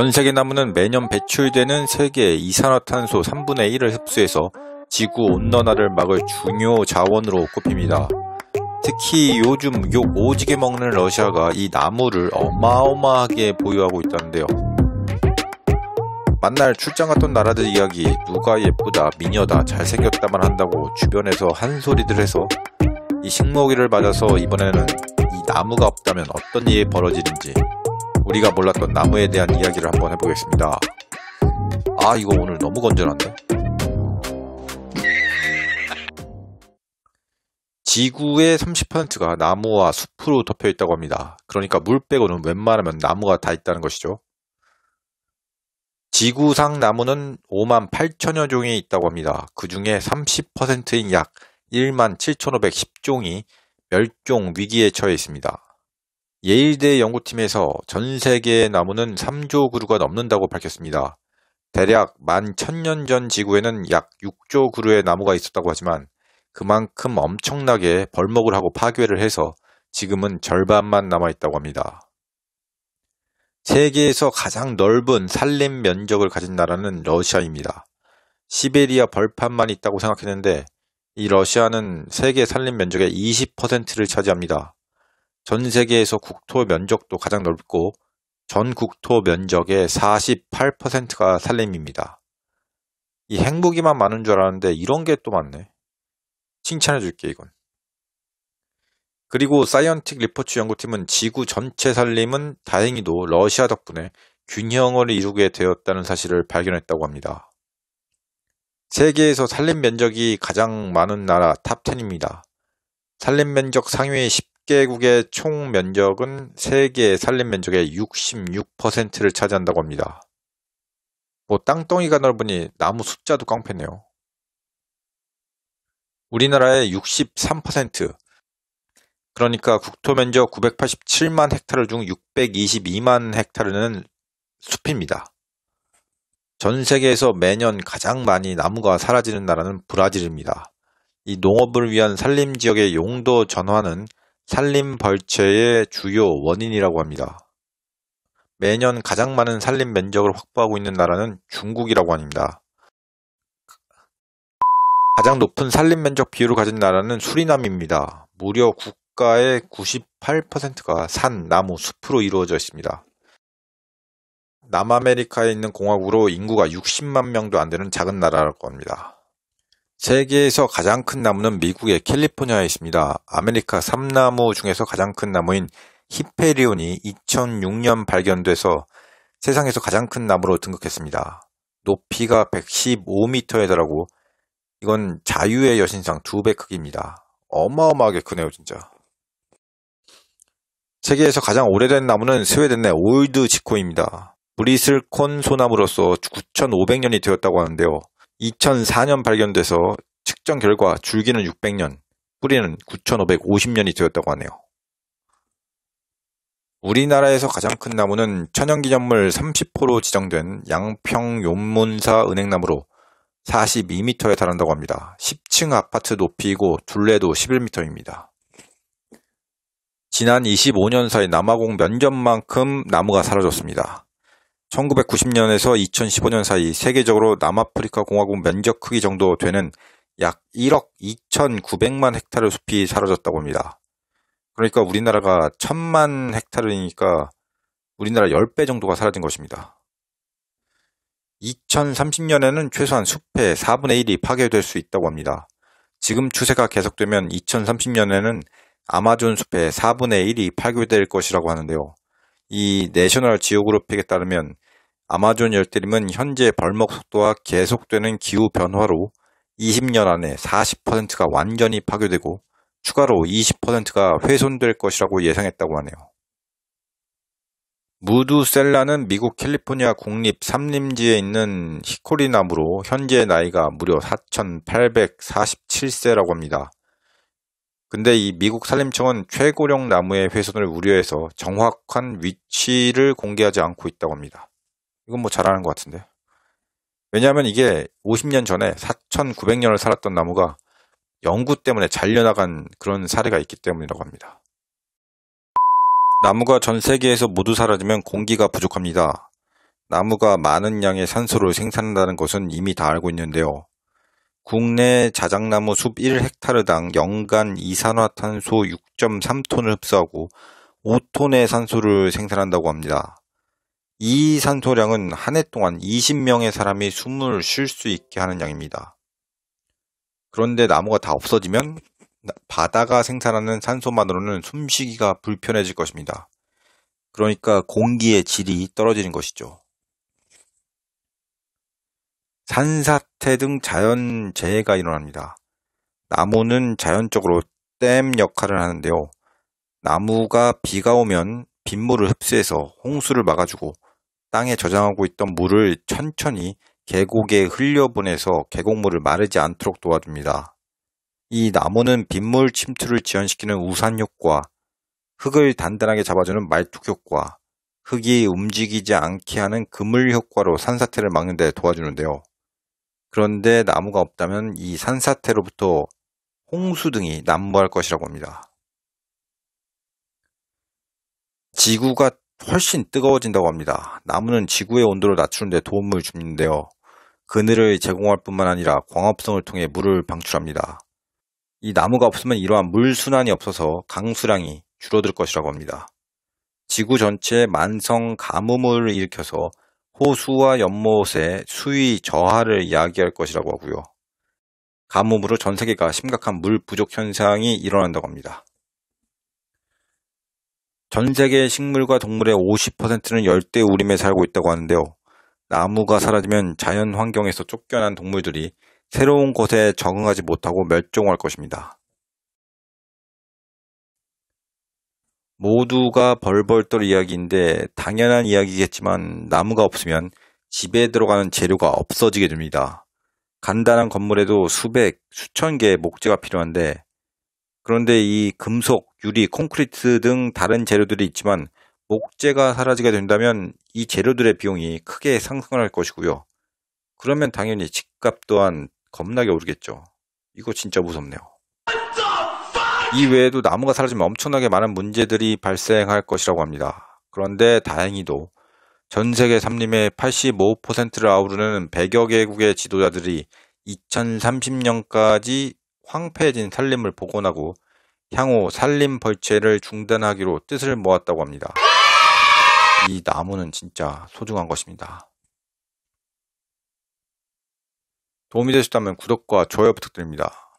전 세계 나무는 매년 배출되는 세계 이산화탄소 3분의 1을 흡수해서 지구 온난화를 막을 중요 자원으로 꼽힙니다. 특히 요즘 욕 오지게 먹는 러시아가 이 나무를 어마어마하게 보유하고 있다는데요. 만날 출장 갔던 나라들 이야기, 누가 예쁘다, 미녀다, 잘생겼다만 한다고 주변에서 한 소리들 해서 이 식목일을 맞아서 이번에는 이 나무가 없다면 어떤 일이 벌어지는지 우리가 몰랐던 나무에 대한 이야기를 한번 해보겠습니다. 아, 이거 오늘 너무 건전한데? 지구의 30%가 나무와 숲으로 덮여 있다고 합니다. 그러니까 물 빼고는 웬만하면 나무가 다 있다는 것이죠. 지구상 나무는 5만 8천여 종이 있다고 합니다. 그 중에 30%인 약 1만 7,510종이 멸종 위기에 처해 있습니다. 예일대 연구팀에서 전 세계의 나무는 3조 그루가 넘는다고 밝혔습니다. 대략 11,000년 전 지구에는 약 6조 그루의 나무가 있었다고 하지만 그만큼 엄청나게 벌목을 하고 파괴를 해서 지금은 절반만 남아있다고 합니다. 세계에서 가장 넓은 산림 면적을 가진 나라는 러시아입니다. 시베리아 벌판만 있다고 생각했는데 이 러시아는 세계 산림 면적의 20%를 차지합니다. 전 세계에서 국토 면적도 가장 넓고 전 국토 면적의 48%가 산림입니다. 이 행복이만 많은 줄 알았는데 이런 게 또 많네. 칭찬해 줄게 이건. 그리고 사이언틱 리포츠 연구팀은 지구 전체 산림은 다행히도 러시아 덕분에 균형을 이루게 되었다는 사실을 발견했다고 합니다. 세계에서 산림 면적이 가장 많은 나라 탑10입니다. 산림 면적 상위 10개국의 총 면적은 세계 산림 면적의 66%를 차지한다고 합니다. 뭐 땅덩이가 넓으니 나무 숫자도 깡패네요. 우리나라의 63%, 그러니까 국토 면적 987만 헥타르 중 622만 헥타르는 숲입니다. 전 세계에서 매년 가장 많이 나무가 사라지는 나라는 브라질입니다. 이 농업을 위한 산림 지역의 용도 전환은 산림 벌채의 주요 원인이라고 합니다. 매년 가장 많은 산림 면적을 확보하고 있는 나라는 중국이라고 합니다. 가장 높은 산림 면적 비율을 가진 나라는 수리남입니다. 무려 국가의 98%가 산, 나무, 숲으로 이루어져 있습니다. 남아메리카에 있는 공화국으로 인구가 60만 명도 안 되는 작은 나라라고 합니다. 세계에서 가장 큰 나무는 미국의 캘리포니아에 있습니다. 아메리카 3나무 중에서 가장 큰 나무인 히페리온이 2006년 발견돼서 세상에서 가장 큰 나무로 등극했습니다. 높이가 115m에 달하고 이건 자유의 여신상 2배 크기입니다. 어마어마하게 크네요 진짜. 세계에서 가장 오래된 나무는 스웨덴의 올드 지코입니다. 브리슬콘 소나무로서 9,500년이 되었다고 하는데요. 2004년 발견돼서 측정 결과 줄기는 600년, 뿌리는 9,550년이 되었다고 하네요. 우리나라에서 가장 큰 나무는 천연기념물 30호로 지정된 양평용문사 은행나무로 42m에 달한다고 합니다. 10층 아파트 높이이고 둘레도 11m입니다. 지난 25년 사이 남아공 면적만큼 나무가 사라졌습니다. 1990년에서 2015년 사이 세계적으로 남아프리카 공화국 면적 크기 정도 되는 약 1억 2,900만 헥타르 숲이 사라졌다고 합니다. 그러니까 우리나라가 1,000만 헥타르니까 우리나라 10배 정도가 사라진 것입니다. 2030년에는 최소한 숲의 4분의 1이 파괴될 수 있다고 합니다. 지금 추세가 계속되면 2030년에는 아마존 숲의 4분의 1이 파괴될 것이라고 하는데요. 이 내셔널 지오그래픽에 따르면 아마존 열대림은 현재 벌목 속도와 계속되는 기후 변화로 20년 안에 40%가 완전히 파괴되고 추가로 20%가 훼손될 것이라고 예상했다고 하네요. 무두셀라는 미국 캘리포니아 국립 산림지에 있는 히코리 나무로 현재 나이가 무려 4,847세라고 합니다. 근데 이 미국 산림청은 최고령 나무의 훼손을 우려해서 정확한 위치를 공개하지 않고 있다고 합니다. 이건 뭐 잘하는 것 같은데. 왜냐하면 이게 50년 전에 4,900년을 살았던 나무가 영구 때문에 잘려나간 그런 사례가 있기 때문이라고 합니다. 나무가 전 세계에서 모두 사라지면 공기가 부족합니다. 나무가 많은 양의 산소를 생산한다는 것은 이미 다 알고 있는데요. 국내 자작나무 숲 1헥타르당 연간 이산화탄소 6.3톤을 흡수하고 5톤의 산소를 생산한다고 합니다. 이 산소량은 한 해 동안 20명의 사람이 숨을 쉴 수 있게 하는 양입니다. 그런데 나무가 다 없어지면 바다가 생산하는 산소만으로는 숨쉬기가 불편해질 것입니다. 그러니까 공기의 질이 떨어지는 것이죠. 산사태 등 자연재해가 일어납니다. 나무는 자연적으로 댐 역할을 하는데요. 나무가 비가 오면 빗물을 흡수해서 홍수를 막아주고 땅에 저장하고 있던 물을 천천히 계곡에 흘려보내서 계곡물을 마르지 않도록 도와줍니다. 이 나무는 빗물 침투를 지연시키는 우산 효과, 흙을 단단하게 잡아주는 말뚝 효과, 흙이 움직이지 않게 하는 그물 효과로 산사태를 막는 데 도와주는데요. 그런데 나무가 없다면 이 산사태로부터 홍수 등이 난무할 것이라고 합니다. 지구가 훨씬 뜨거워진다고 합니다. 나무는 지구의 온도를 낮추는 데 도움을 주는데요. 그늘을 제공할 뿐만 아니라 광합성을 통해 물을 방출합니다. 이 나무가 없으면 이러한 물순환이 없어서 강수량이 줄어들 것이라고 합니다. 지구 전체에 만성 가뭄을 일으켜서 호수와 연못의 수위 저하를 이야기할 것이라고 하고요. 가뭄으로 전 세계가 심각한 물 부족 현상이 일어난다고 합니다. 전 세계 식물과 동물의 50%는 열대우림에 살고 있다고 하는데요. 나무가 사라지면 자연 환경에서 쫓겨난 동물들이 새로운 곳에 적응하지 못하고 멸종할 것입니다. 모두가 벌벌 떨 이야기인데 당연한 이야기겠지만 나무가 없으면 집에 들어가는 재료가 없어지게 됩니다. 간단한 건물에도 수백, 수천 개의 목재가 필요한데 그런데 이 금속, 유리, 콘크리트 등 다른 재료들이 있지만 목재가 사라지게 된다면 이 재료들의 비용이 크게 상승할 것이고요. 그러면 당연히 집값 또한 겁나게 오르겠죠. 이거 진짜 무섭네요. 이 외에도 나무가 사라지면 엄청나게 많은 문제들이 발생할 것이라고 합니다. 그런데 다행히도 전 세계 산림의 85%를 아우르는 100여 개국의 지도자들이 2030년까지 황폐해진 산림을 복원하고 향후 산림 벌채를 중단하기로 뜻을 모았다고 합니다. 이 나무는 진짜 소중한 것입니다. 도움이 되셨다면 구독과 좋아요 부탁드립니다.